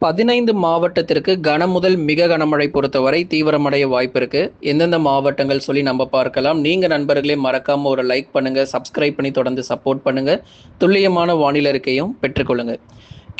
15 மாவட்டத்திற்கு கனமுதல் மிக கனமழை பொறுத்தவரை தீவிரமடைய வாய்ப்பு இருக்கு. எந்தெந்த மாவட்டங்கள் சொல்லி நம்ம பார்க்கலாம். நீங்க நண்பர்களே மறக்காம ஒரு லைக் பண்ணுங்க, சப்ஸ்கிரைப் பண்ணி தொடர்ந்து சப்போர்ட் பண்ணுங்க. துல்லியமான வானிலை அறிக்கையும் பெற்றுக்கொள்ளுங்க.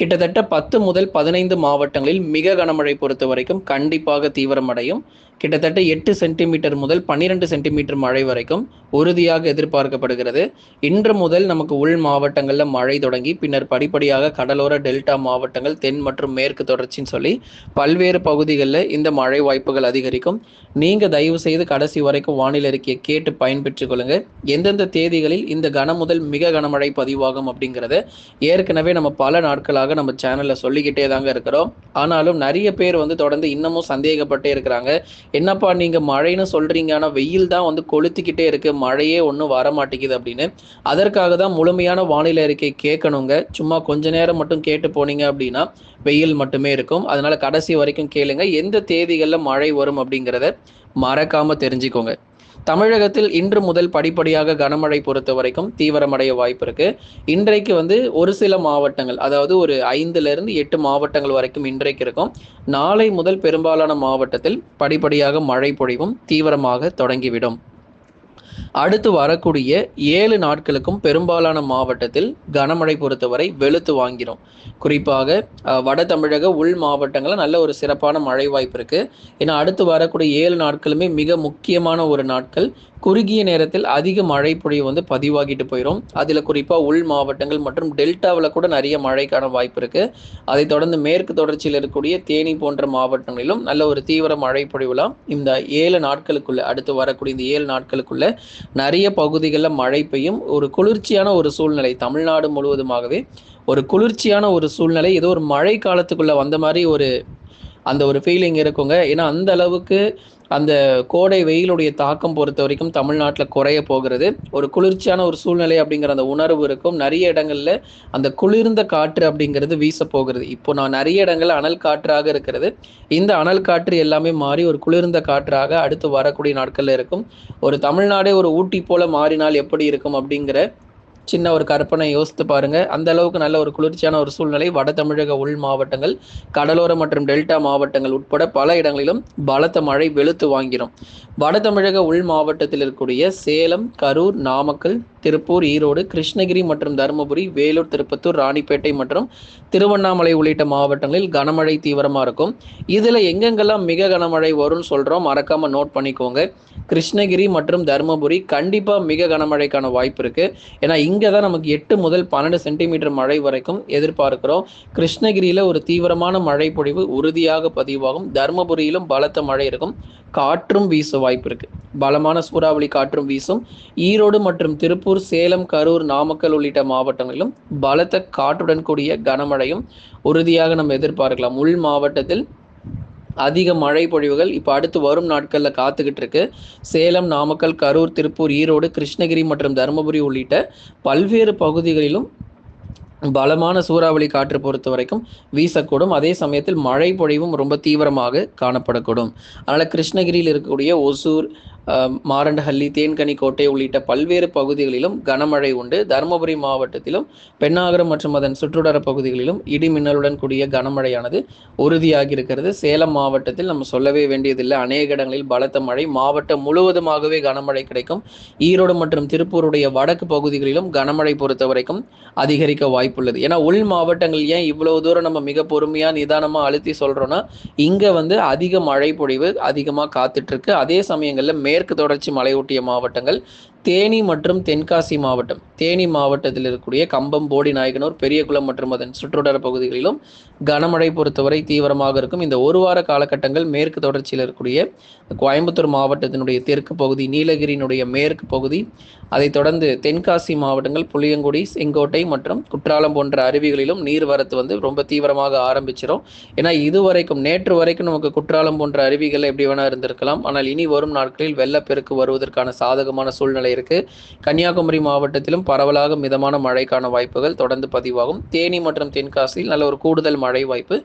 கிட்டத்தட்ட 10 முதல் 15 மாவட்டங்களில் மிக கனமழை பொறுத்த வரைக்கும் கண்டிப்பாக தீவிரமடையும். கிட்டத்தட்ட 8 சென்டிமீட்டர் முதல் 12 சென்டிமீட்டர் மழை வரைக்கும் உறுதியாக எதிர்பார்க்கப்படுகிறது. இன்று முதல் நமக்கு உள் மாவட்டங்களில் மழை தொடங்கி பின்னர் படிப்படியாக கடலோர டெல்டா மாவட்டங்கள், தென் மற்றும் மேற்கு தொடர்ச்சின்னு சொல்லி பல்வேறு பகுதிகளில் இந்த மழை வாய்ப்புகள் அதிகரிக்கும். நீங்க தயவு செய்து கடைசி வரைக்கும் வானிலை அறிக்கையை கேட்டு பயன்பெற்றுக் கொள்ளுங்க. எந்தெந்த தேதிகளில் இந்த கன முதல் மிக கனமழை பதிவாகும் அப்படிங்கிறத ஏற்கனவே நம்ம பல நாட்களாக நம்ம சேனல்ல சொல்லிக்கிட்டே தாங்க இருக்கிறோம். ஆனாலும் நிறைய பேர் தொடர்ந்து இன்னமும் சந்தேகப்பட்டே இருக்கிறாங்க. என்னப்பா நீங்க மழைன்னு சொல்றீங்க, ஆனா வெயில் தான் கொளுத்திக்கிட்டே இருக்கு, மழையே ஒன்றும் வர மாட்டேங்குது அப்படின்னு. அதற்காக தான் முழுமையான வானிலை அறிக்கை கேட்கணுங்க. சும்மா கொஞ்ச நேரம் மட்டும் கேட்டு போனீங்க அப்படின்னா வெயில் மட்டுமே இருக்கும். அதனால கடைசி வரைக்கும் கேளுங்க. எந்த தேதிகளில் மழை வரும் அப்படிங்கிறத மறக்காம தெரிஞ்சுக்கோங்க. தமிழகத்தில் இன்று முதல் படிப்படியாக கனமழை பொறுத்த வரைக்கும் தீவிரமடைய வாய்ப்பு இருக்கு. இன்றைக்கு ஒரு சில மாவட்டங்கள், அதாவது ஒரு 5 to 8 மாவட்டங்கள் வரைக்கும் இன்றைக்கு இருக்கும். நாளை முதல் பெரும்பாலான மாவட்டத்தில் படிப்படியாக மழை பொழிவும் தீவிரமாக தொடங்கிவிடும். அடுத்து வரக்கூடிய 7 நாட்களுக்கும் பெரும்பாலான மாவட்டத்தில் கனமழை பொறுத்தவரை வெளுத்து வாங்கிடும். குறிப்பாக வட தமிழக உள் மாவட்டங்களில் நல்ல ஒரு சிறப்பான மழை வாய்ப்பு இருக்கு. ஏன்னா அடுத்து வரக்கூடிய 7 நாட்களுமே மிக முக்கியமான ஒரு நாட்கள். குறுகிய நேரத்தில் அதிக மழை பொழிவு பதிவாகிட்டு போயிடும். அதில் குறிப்பாக உள் மாவட்டங்கள் மற்றும் டெல்டாவில் கூட நிறைய மழைக்கான வாய்ப்பு இருக்கு. அதை தொடர்ந்து மேற்கு தொடர்ச்சியில் இருக்கக்கூடிய தேனி போன்ற மாவட்டங்களிலும் நல்ல ஒரு தீவிர மழை பொழிவுலாம் இந்த 7 நாட்களுக்குள்ள, அடுத்து வரக்கூடிய இந்த 7 நாட்களுக்குள்ள நிறைய பகுதிகளில் மழை பெய்யும். ஒரு குளிர்ச்சியான ஒரு சூழ்நிலை தமிழ்நாடு முழுவதுமாகவே ஒரு குளிர்ச்சியான ஒரு சூழ்நிலை, ஏதோ ஒரு மழை காலத்துக்குள்ள வந்த மாதிரி அந்த ஒரு ஃபீலிங் இருக்குங்க. ஏன்னா அந்த அளவுக்கு அந்த கோடை வெயிலுடைய தாக்கம் பொறுத்த வரைக்கும் தமிழ்நாட்டில் குறைய போகிறது. ஒரு குளிர்ச்சியான ஒரு சூழ்நிலை அப்படிங்கிற அந்த உணர்வு இருக்கும். நிறைய இடங்கள்ல அந்த குளிர்ந்த காற்று அப்படிங்கிறது வீச போகிறது. இப்போ நான் நிறைய இடங்கள்ல அனல் காற்றாக இருக்கிறது. இந்த அனல் காற்று எல்லாமே மாறி ஒரு குளிர்ந்த காற்றாக அடுத்து வரக்கூடிய நாட்கள்ல இருக்கும். ஒரு தமிழ்நாடே ஒரு ஊட்டி போல மாறினால் எப்படி இருக்கும் அப்படிங்கிற சின்ன ஒரு கற்பனை யோசித்து பாருங்க. அந்த அளவுக்கு நல்ல ஒரு குளிர்ச்சியான ஒரு சூழ்நிலை வட தமிழக உள் மாவட்டங்கள், கடலோர மற்றும் டெல்டா மாவட்டங்கள் உட்பட பல இடங்களிலும் பலத்த மழை வெளுத்து வாங்கிடும். வட தமிழக உள் மாவட்டத்தில் இருக்கக்கூடிய சேலம், கரூர், நாமக்கல், திருப்பூர், ஈரோடு, கிருஷ்ணகிரி மற்றும் தருமபுரி, வேலூர், திருப்பத்தூர், ராணிப்பேட்டை மற்றும் திருவண்ணாமலை உள்ளிட்ட மாவட்டங்களில் கனமழை தீவிரமா இருக்கும். இதுல எங்கெங்கெல்லாம் மிக கனமழை வரும்னு சொல்றோம், மறக்காம நோட் பண்ணிக்கோங்க. கிருஷ்ணகிரி மற்றும் தருமபுரி கண்டிப்பா மிக கனமழைக்கான வாய்ப்பு இருக்கு. ஏன்னா இங்கே தான் நமக்கு 8 முதல் 12 சென்டிமீட்டர் மழை வரைக்கும் எதிர்பார்க்கிறோம். கிருஷ்ணகிரியில் ஒரு தீவிரமான மழை பொழிவு உறுதியாக பதிவாகும். தருமபுரியிலும் பலத்த மழை இருக்கும். காற்றும் வீச வாய்ப்பு இருக்கு. பலமான சூறாவளி காற்றும் வீசும். ஈரோடு மற்றும் திருப்பூர், சேலம், கரூர், நாமக்கல் உள்ளிட்ட மாவட்டங்களிலும் பலத்த காற்றுடன் கூடிய கனமழையும் உறுதியாக நம்ம எதிர்பார்க்கலாம். உள் மாவட்டத்தில் அதிக மழை பொழிவுகள் இப்போ அடுத்து வரும் நாட்களில் காத்துக்கிட்டு இருக்கு. சேலம், நாமக்கல், கரூர், திருப்பூர், ஈரோடு, கிருஷ்ணகிரி மற்றும் தருமபுரி உள்ளிட்ட பல்வேறு பகுதிகளிலும் பலமான சூறாவளி காற்று பொறுத்த வரைக்கும் வீசக்கூடும். அதே சமயத்தில் மழை பொழிவும் ரொம்ப தீவிரமாக காணப்படக்கூடும். அதனால கிருஷ்ணகிரியில் இருக்கக்கூடிய ஒசூர், மாரண்டஹள்ளி, தேன்கனி கோட்டை உள்ளிட்ட பல்வேறு பகுதிகளிலும் கனமழை உண்டு. தருமபுரி மாவட்டத்திலும் பெண்ணாகரம் மற்றும் அதன் சுற்றுவட்டார பகுதிகளிலும் இடி மின்னலுடன் கூடிய கனமழையானது உறுதியாகி இருக்கிறது. சேலம் மாவட்டத்தில் நம்ம சொல்லவே வேண்டியதில்லை, அநேக இடங்களில் பலத்த மழை, மாவட்டம் முழுவதுமாகவே கனமழை கிடைக்கும். ஈரோடு மற்றும் திருப்பூருடைய வடக்கு பகுதிகளிலும் கனமழை பொறுத்த வரைக்கும் அதிகரிக்க வாய்ப்புள்ளது. ஏன்னா உள் மாவட்டங்கள் ஏன் இவ்வளவு தூரம் நம்ம மிக பொறுமையா நிதானமா அழுத்தி சொல்றோம்னா, இங்க அதிக மழை பொழிவு அதிகமா காத்துட்டு இருக்கு. அதே சமயங்கள்ல மேற்கு தொடர்ச்சி மலையொட்டிய மாவட்டங்கள், தேனி மற்றும் தென்காசி மாவட்டம், தேனி மாவட்டத்தில் இருக்கக்கூடிய கம்பம், போடிநாயக்கனூர், பெரியகுளம் மற்றும் அதன் சுற்றுவட்டார பகுதிகளிலும் கனமழை பொறுத்தவரை தீவிரமாக இருக்கும். இந்த ஒரு வார காலகட்டங்கள் மேற்கு தொடர்ச்சியில் இருக்கக்கூடிய கோயம்புத்தூர் மாவட்டத்தினுடைய தெற்கு பகுதி, நீலகிரியினுடைய மேற்கு பகுதி, அதைத் தொடர்ந்து தென்காசி மாவட்டங்கள் புளியங்குடி, செங்கோட்டை மற்றும் குற்றாலம் போன்ற அருவிகளிலும் நீர்வரத்து ரொம்ப தீவிரமாக ஆரம்பிச்சிடும். ஏன்னா இதுவரைக்கும் நேற்று வரைக்கும் நமக்கு குற்றாலம் போன்ற அருவிகள் எப்படி வேணா இருந்திருக்கலாம். ஆனால் இனி வரும் நாட்களில் வெள்ளப்பெருக்கு வருவதற்கான சாதகமான சூழ்நிலை இருக்குது. கன்னியாகுமரி மாவட்டத்திலும் பரவலாக மிதமான மழைக்கான வாய்ப்புகள் தொடர்ந்து பதிவாகும். தேனி மற்றும் தென்காசியில் நல்ல ஒரு கூடுதல் மழை வாய்ப்பு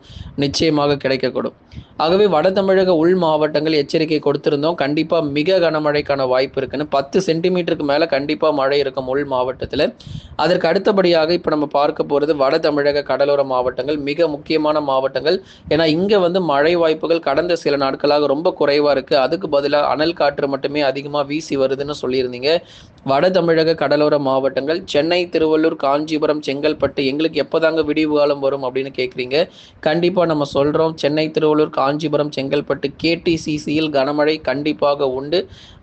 நிச்சயமாக கிடைக்கக்கூடும். ஆகவே வட தமிழக உள் மாவட்டங்கள் எச்சரிக்கை கொடுத்திருந்தோம். கண்டிப்பாக மிக கனமழைக்கான வாய்ப்பு இருக்குன்னு 10 சென்டிமீட்டருக்கு மேலே கண்டிப்பாக மழை இருக்கும் உள் மாவட்டத்தில். அதற்கு அடுத்தபடியாக இப்போ நம்ம பார்க்க போகிறது வட தமிழக கடலோர மாவட்டங்கள், மிக முக்கியமான மாவட்டங்கள். ஏன்னா இங்கே வந்து மழை வாய்ப்புகள் கடந்த சில நாட்களாக ரொம்ப குறைவாக இருக்குது. அதுக்கு பதிலாக அனல் காற்று மட்டுமே அதிகமாக வீசி வருதுன்னு சொல்லியிருந்தீங்க. வட தமிழக கடலோர மாவட்டங்கள் சென்னை, திருவள்ளூர், காஞ்சிபுரம், செங்கல்பட்டு, எங்களுக்கு எப்போதாங்க விடிவு காலம் வரும் அப்படின்னு கேட்குறீங்க. கண்டிப்பாக நம்ம சொல்கிறோம், சென்னை, திருவள்ளூர், காஞ்சிபுரம், செங்கல்பட்டு, கேடிசிசியில் கனமழை கண்டிப்பாக உண்டு.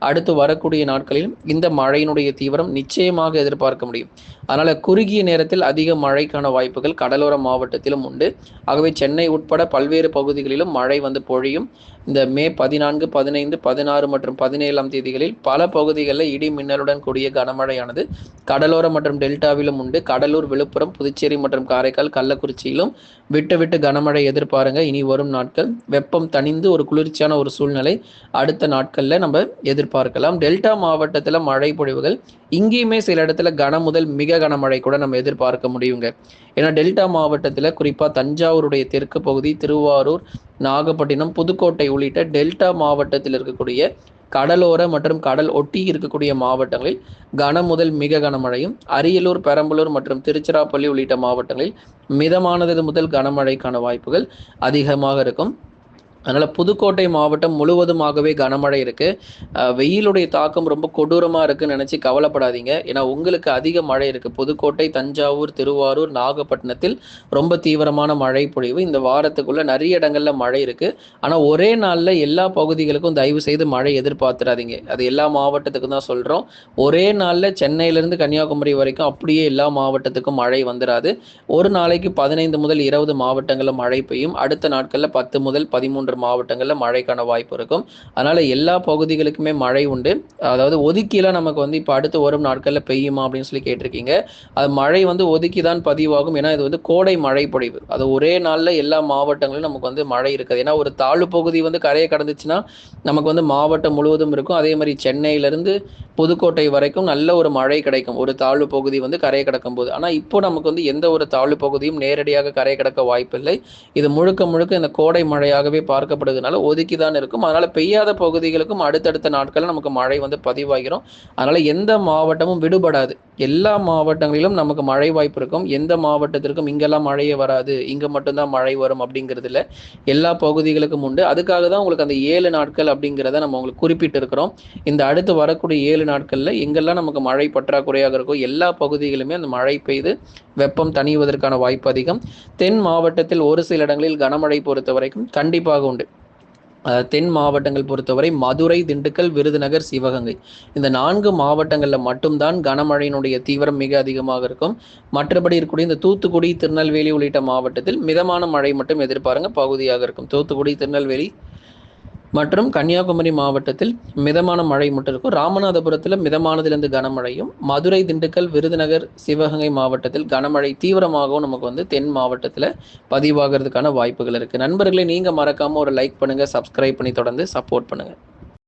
அடுத்து வரக்கூடிய நாட்களில் இந்த மழையினுடைய தீவிரம் நிச்சயமாக எதிர்பார்க்க முடியும். அதனால் குறுகிய நேரத்தில் அதிக மழைக்கான வாய்ப்புகள் கடலோர மாவட்டத்திலும் உண்டு. ஆகவே சென்னை உட்பட பல்வேறு பகுதிகளிலும் மழை வந்து பொழியும். இந்த மே 14, 15, 16 மற்றும் 17ஆம் தேதிகளில் பல பகுதிகளில் இடி மின்னலுடன் கூடிய கனமழையானது கடலோர மற்றும் டெல்டாவிலும் உண்டு. கடலூர், விழுப்புரம், புதுச்சேரி மற்றும் காரைக்கால், கள்ளக்குறிச்சியிலும் விட்டு விட்டு கனமழை எதிர்பாருங்க. இனி வரும் நாட்கள் வெப்பம் தணிந்து ஒரு குளிர்ச்சியான ஒரு சூழ்நிலை அடுத்த நாட்களில் நம்ம எதிர்பார்க்கலாம். டெல்டா மாவட்டத்தில் மழை பொழிவுகள் இங்கேயுமே சில இடத்துல கன முதல் மிக கனமழை கூட நம்ம எதிர்பார்க்க முடியுங்க. ஏன்னா டெல்டா மாவட்டத்தில் குறிப்பாக தஞ்சாவூருடைய தெற்கு பகுதி, திருவாரூர், நாகப்பட்டினம், புதுக்கோட்டை உள்ளிட்ட டெல்டா மாவட்டத்தில் இருக்கக்கூடிய கடலோர மற்றும் கடல் ஒட்டி இருக்கக்கூடிய மாவட்டங்களில் கன முதல் மிக கனமழையும், அரியலூர், பெரம்பலூர் மற்றும் திருச்சிராப்பள்ளி உள்ளிட்ட மாவட்டங்களில் மிதமானது முதல் கனமழைக்கான வாய்ப்புகள் அதிகமாக இருக்கும். அதனால் புதுக்கோட்டை மாவட்டம் முழுவதுமாகவே கனமழை இருக்குது. வெயிலுடைய தாக்கம் ரொம்ப கொடூரமாக இருக்குன்னு நினச்சி கவலைப்படாதீங்க. ஏன்னா உங்களுக்கு அதிக மழை இருக்குது. புதுக்கோட்டை, தஞ்சாவூர், திருவாரூர், நாகப்பட்டினத்தில் ரொம்ப தீவிரமான மழை பொழிவு இந்த வாரத்துக்குள்ளே நிறைய இடங்களில் மழை இருக்குது. ஆனால் ஒரே நாளில் எல்லா பகுதிகளுக்கும் தயவு செய்து மழை எதிர்பார்த்துறாதீங்க. அது எல்லா மாவட்டத்துக்கும் தான் சொல்கிறோம். ஒரே நாளில் சென்னையிலேருந்து கன்னியாகுமரி வரைக்கும் அப்படியே எல்லா மாவட்டத்துக்கும் மழை வந்துடாது. ஒரு நாளைக்கு 15 முதல் 20 மாவட்டங்களில் மழை பெய்யும். அடுத்த நாட்களில் 10 முதல் 13 மாவட்டங்களில் மழைக்கான வாய்ப்பு இருக்கும். அதனால எல்லா பகுதிகளுக்குமே மழை உண்டு. அதாவது ஒதுக்கிலாம் நமக்கு வந்து இப்போ அடுத்து வரும் நாட்களில் பெய்யுமா அப்படின்னு சொல்லி கேட்டிருக்கீங்க. அது மழை வந்து ஒதுக்கி தான் பதிவாகும். ஏன்னா இது வந்து கோடை மழை பொழிவு. அது ஒரே நாளில் எல்லா மாவட்டங்களிலும் நமக்கு வந்து மழை இருக்காது. ஏன்னா ஒரு தாழ்வு பகுதி வந்து கரையை கடந்துச்சுன்னா நமக்கு வந்து மாவட்டம் முழுவதும் இருக்கும். அதே மாதிரி சென்னையிலேருந்து புதுக்கோட்டை வரைக்கும் நல்ல ஒரு மழை கிடைக்கும் ஒரு தாழ்வு பகுதி வந்து கரையை கடக்கும் போது. ஆனால் இப்போ நமக்கு வந்து எந்த ஒரு தாழ்வு பகுதியும் நேரடியாக கரையை கடக்க வாய்ப்பில்லை. இது முழுக்க முழுக்க இந்த கோடை மழையாகவே பார்க்கப்படுவதனால ஒதுக்கி தான் இருக்கும். அதனால பெய்யாத பகுதிகளுக்கும் அடுத்தடுத்த நாட்களில் நமக்கு மழை வந்து பதிவாகிறோம். அதனால எந்த மாவட்டமும் விடுபடாது. எல்லா மாவட்டங்களிலும் நமக்கு மழை வாய்ப்பு இருக்கும். எந்த மாவட்டத்திற்கும் இங்கெல்லாம் மழையே வராது, இங்க மட்டும்தான் மழை வரும் அப்படிங்கிறது இல்லை. எல்லா பகுதிகளுக்கும் உண்டு. அதுக்காக தான் உங்களுக்கு அந்த 7 நாட்கள் அப்படிங்கிறத நம்ம உங்களுக்கு குறிப்பிட்டு இருக்கிறோம். இந்த அடுத்து வரக்கூடிய 7 நாட்கள்ல எங்கெல்லாம் நமக்கு மழை பற்றாக்குறையாக இருக்கோ எல்லா பகுதிகளுமே அந்த மழை பெய்து வெப்பம் தணிவதற்கான வாய்ப்பு அதிகம். தென் மாவட்டத்தில் ஒரு சில இடங்களில் கனமழை பொறுத்த வரைக்கும் கண்டிப்பாக உண்டு. தென் மாவட்டங்கள் பொறுத்தவரை மதுரை, திண்டுக்கல், விருதுநகர், சிவகங்கை இந்த 4 மாவட்டங்களில் மட்டும்தான் கனமழையினுடைய தீவிரம் மிக அதிகமாக இருக்கும். மற்றபடி இருக்கக்கூடிய இந்த தூத்துக்குடி, திருநெல்வேலி உள்ளிட்ட மாவட்டத்தில் மிதமான மழை மட்டும் எதிர்பாருங்க பகுதியாக இருக்கும். தூத்துக்குடி, திருநெல்வேலி மற்றும் கன்னியாகுமரி மாவட்டத்தில் மிதமான மழை மட்டும் இருக்கும். ராமநாதபுரத்தில் மிதமானதிலிருந்து கனமழையும், மதுரை, திண்டுக்கல், விருதுநகர், சிவகங்கை மாவட்டத்தில் கனமழை தீவிரமாகவும் நமக்கு வந்து தென் மாவட்டத்தில் பதிவாகிறதுக்கான வாய்ப்புகள் இருக்குது. நண்பர்களே, நீங்கள் மறக்காமல் ஒரு லைக் பண்ணுங்கள், சப்ஸ்கிரைப் பண்ணி தொடர்ந்து சப்போர்ட் பண்ணுங்கள்.